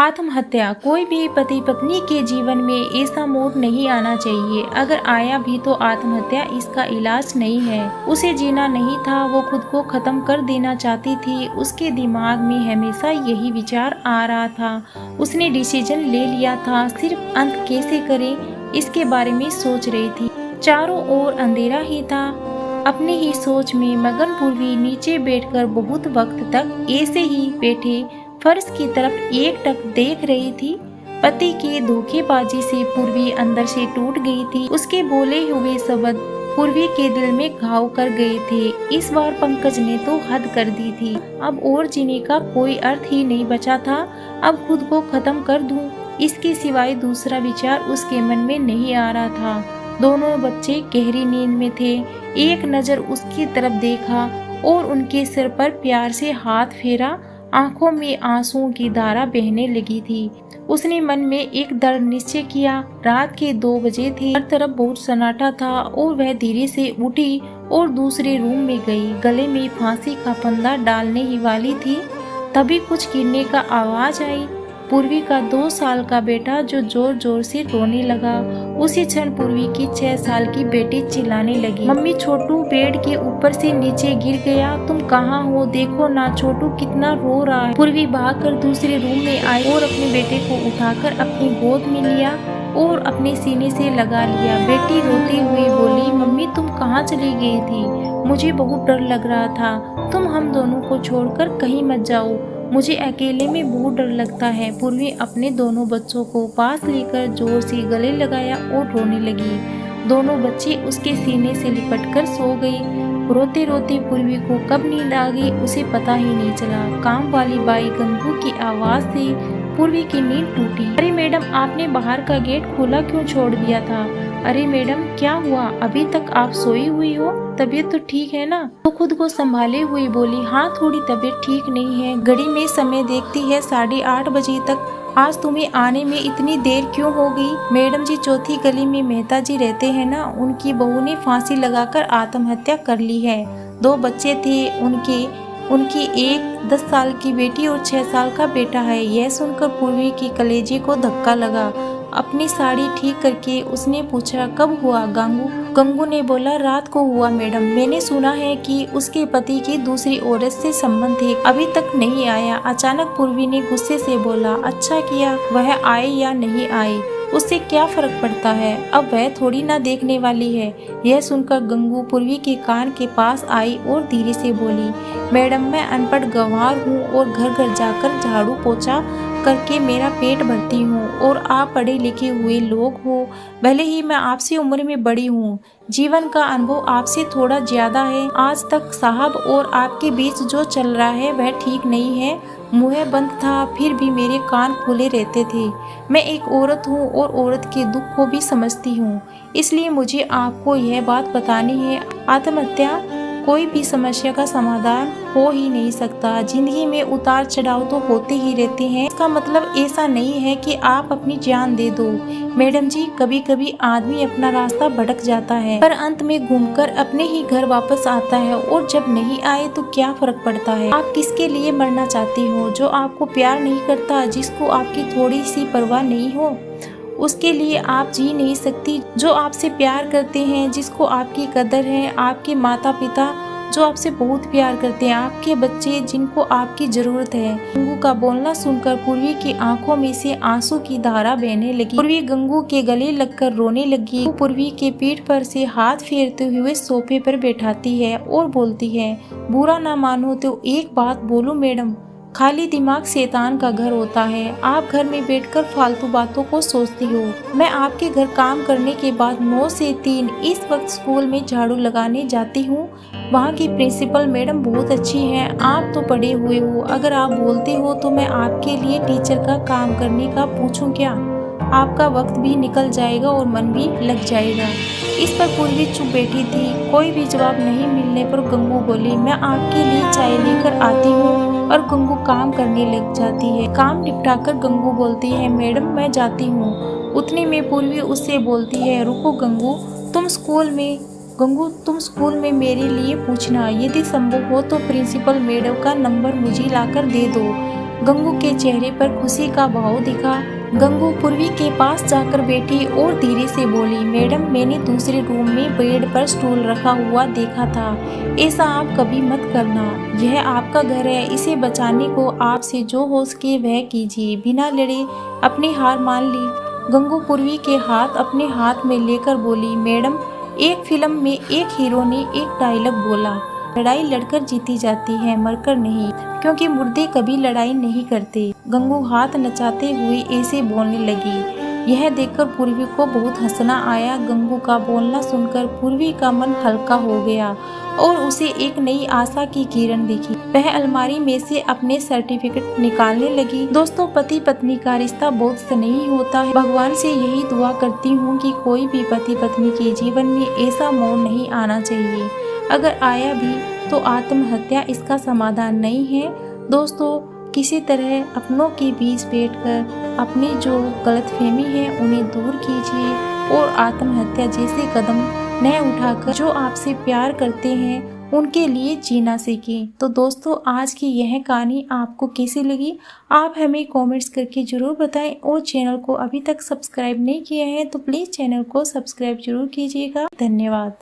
आत्महत्या कोई भी पति पत्नी के जीवन में ऐसा मोड़ नहीं आना चाहिए। अगर आया भी तो आत्महत्या इसका इलाज नहीं है। उसे जीना नहीं था, वो खुद को खत्म कर देना चाहती थी। उसके दिमाग में हमेशा यही विचार आ रहा था। उसने डिसीजन ले लिया था, सिर्फ अंत कैसे करें इसके बारे में सोच रही थी। चारों ओर अंधेरा ही था। अपनी ही सोच में मगन पूर्वी नीचे बैठकर बहुत वक्त तक ऐसे ही बैठे फर्श की तरफ एकटक देख रही थी। पति की धोखेबाजी से पूर्वी अंदर से टूट गई थी। उसके बोले हुए शब्द पूर्वी के दिल में घाव कर गए थे। इस बार पंकज ने तो हद कर दी थी। अब और जीने का कोई अर्थ ही नहीं बचा था। अब खुद को खत्म कर दूं, इसके सिवाय दूसरा विचार उसके मन में नहीं आ रहा था। दोनों बच्चे गहरी नींद में थे। एक नजर उसकी तरफ देखा और उनके सिर पर प्यार से हाथ फेरा। आंखों में आंसुओं की धारा बहने लगी थी। उसने मन में एक दृढ़ निश्चय किया। रात के 2 बजे थे। हर तरफ बहुत सन्नाटा था और वह धीरे से उठी और दूसरे रूम में गई। गले में फांसी का फंदा डालने ही वाली थी, तभी कुछ गिरने का आवाज आई। पूर्वी का 2 साल का बेटा जो जोर जोर से रोने लगा। उसी क्षण पूर्वी की 6 साल की बेटी चिल्लाने लगी, मम्मी छोटू बेड के ऊपर से नीचे गिर गया, तुम कहाँ हो, देखो ना छोटू कितना रो रहा है। पूर्वी भागकर दूसरे रूम में आई और अपने बेटे को उठाकर अपनी गोद में लिया और अपने सीने से लगा लिया। बेटी रोती हुई बोली, मम्मी तुम कहाँ चली गई थी, मुझे बहुत डर लग रहा था, तुम हम दोनों को छोड़कर कहीं मत जाओ, मुझे अकेले में बहुत डर लगता है। पूर्वी अपने दोनों बच्चों को पास लेकर जोर से गले लगाया और रोने लगी। दोनों बच्चे उसके सीने से लिपटकर सो गई। रोते रोते पूर्वी को कब नींद आ गई उसे पता ही नहीं चला। काम वाली बाई गंगू की आवाज से पूर्वी की नींद टूटी। अरे मैडम, आपने बाहर का गेट खुला क्यों छोड़ दिया था? अरे मैडम क्या हुआ, अभी तक आप सोई हुई हो, तबीयत तो ठीक है ना? वो खुद को संभाले हुई बोली, हाँ थोड़ी तबीयत ठीक नहीं है। घड़ी में समय देखती है 8:30 बजे तक। आज तुम्हें आने में इतनी देर क्यों हो गई? मैडम जी चौथी गली में मेहता जी रहते हैं ना, उनकी बहू ने फांसी लगाकर आत्महत्या कर ली है। 2 बच्चे थे उनकी एक 10 साल की बेटी और 6 साल का बेटा है। यह सुनकर पूर्वी की कलेजे को धक्का लगा। अपनी साड़ी ठीक करके उसने पूछा, कब हुआ गंगू ने बोला, रात को हुआ मैडम, मैंने सुना है कि उसके पति की दूसरी औरत से संबंध है, अभी तक नहीं आया। अचानक पूर्वी ने गुस्से से बोला, अच्छा किया, वह आए या नहीं आए उससे क्या फर्क पड़ता है, अब वह थोड़ी ना देखने वाली है। यह सुनकर गंगू पूर्वी के कान के पास आई और धीरे से बोली, मैडम मैं अनपढ़ गंवार हूँ और घर घर जाकर झाड़ू पोछा करके मेरा पेट भरती हूँ और आप पढ़े लिखे हुए लोग हो। भले ही मैं आपसे उम्र में बड़ी हूँ, जीवन का अनुभव आपसे थोड़ा ज्यादा है। आज तक साहब और आपके बीच जो चल रहा है वह ठीक नहीं है। मुंह बंद था फिर भी मेरे कान खुले रहते थे। मैं एक औरत हूँ और औरत के दुख को भी समझती हूँ, इसलिए मुझे आपको यह बात बतानी है। आत्महत्या कोई भी समस्या का समाधान हो ही नहीं सकता। जिंदगी में उतार चढ़ाव तो होते ही रहते हैं, इसका मतलब ऐसा नहीं है कि आप अपनी जान दे दो। मैडम जी कभी कभी आदमी अपना रास्ता भटक जाता है पर अंत में घूमकर अपने ही घर वापस आता है, और जब नहीं आए तो क्या फर्क पड़ता है। आप किसके लिए मरना चाहती हो? जो आपको प्यार नहीं करता, जिसको आपकी थोड़ी सी परवाह नहीं हो, उसके लिए आप जी नहीं सकती। जो आपसे प्यार करते हैं, जिसको आपकी कदर है, आपके माता पिता जो आपसे बहुत प्यार करते हैं, आपके बच्चे जिनको आपकी जरूरत है। गंगू का बोलना सुनकर पूर्वी की आंखों में से आंसू की धारा बहने लगी। पूर्वी गंगू के गले लगकर रोने लगी। पूर्वी के पीठ पर से हाथ फेरते हुए सोफे पर बैठाती है और बोलती है, बुरा ना मानो तो एक बात बोलूं मैडम, खाली दिमाग शैतान का घर होता है। आप घर में बैठकर फालतू बातों को सोचती हो। मैं आपके घर काम करने के बाद 9 से 3 इस वक्त स्कूल में झाड़ू लगाने जाती हूँ। वहाँ की प्रिंसिपल मैडम बहुत अच्छी हैं। आप तो पढ़े हुए हो, अगर आप बोलते हो तो मैं आपके लिए टीचर का काम करने का पूछूं क्या? आपका वक्त भी निकल जाएगा और मन भी लग जाएगा। इस पर पूर्वी चुप बैठी थी। कोई भी जवाब नहीं मिलने पर गंगू बोली, मैं आपके लिए चाय लेकर आती हूँ, और गंगू काम करने लग जाती है। काम निपटाकर गंगू बोलती है, मैडम मैं जाती हूँ। उतने में पूर्वी उससे बोलती है, रुको गंगू, तुम स्कूल में मेरे लिए पूछना, यदि संभव हो तो प्रिंसिपल मैडम का नंबर मुझे लाकर दे दो। गंगू के चेहरे पर खुशी का भाव दिखा। गंगू पूर्वी के पास जाकर बैठी और धीरे से बोली, मैडम मैंने दूसरे रूम में बेड पर स्टूल रखा हुआ देखा था। ऐसा आप कभी मत करना, यह आपका घर है। इसे बचाने को आपसे जो हो सके वह कीजिए। बिना लड़े अपनी हार मान ली। गंगू पूर्वी के हाथ अपने हाथ में लेकर बोली, मैडम एक फिल्म में एक हीरो ने एक डायलॉग बोला, लड़ाई लड़कर जीती जाती है, मरकर नहीं, क्योंकि मुर्दे कभी लड़ाई नहीं करते। गंगू हाथ नचाते हुए ऐसे बोलने लगी। यह देखकर पूर्वी को बहुत हंसना आया। गंगू का बोलना सुनकर पूर्वी का मन हल्का हो गया और उसे एक नई आशा की किरण दिखी। वह अलमारी में से अपने सर्टिफिकेट निकालने लगी। दोस्तों, पति पत्नी का रिश्ता बहुत स्नेही होता है। भगवान से यही दुआ करती हूँ कि कोई भी पति पत्नी के जीवन में ऐसा मोड़ नहीं आना चाहिए। अगर आया भी तो आत्महत्या इसका समाधान नहीं है। दोस्तों, किसी तरह अपनों के बीच बैठकर अपनी जो गलतफहमी है उन्हें दूर कीजिए और आत्महत्या जैसे कदम न उठाकर जो आपसे प्यार करते हैं उनके लिए जीना सीखें। तो दोस्तों, आज की यह कहानी आपको कैसी लगी आप हमें कमेंट्स करके जरूर बताएं और चैनल को अभी तक सब्सक्राइब नहीं किया है तो प्लीज़ चैनल को सब्सक्राइब जरूर कीजिएगा। धन्यवाद।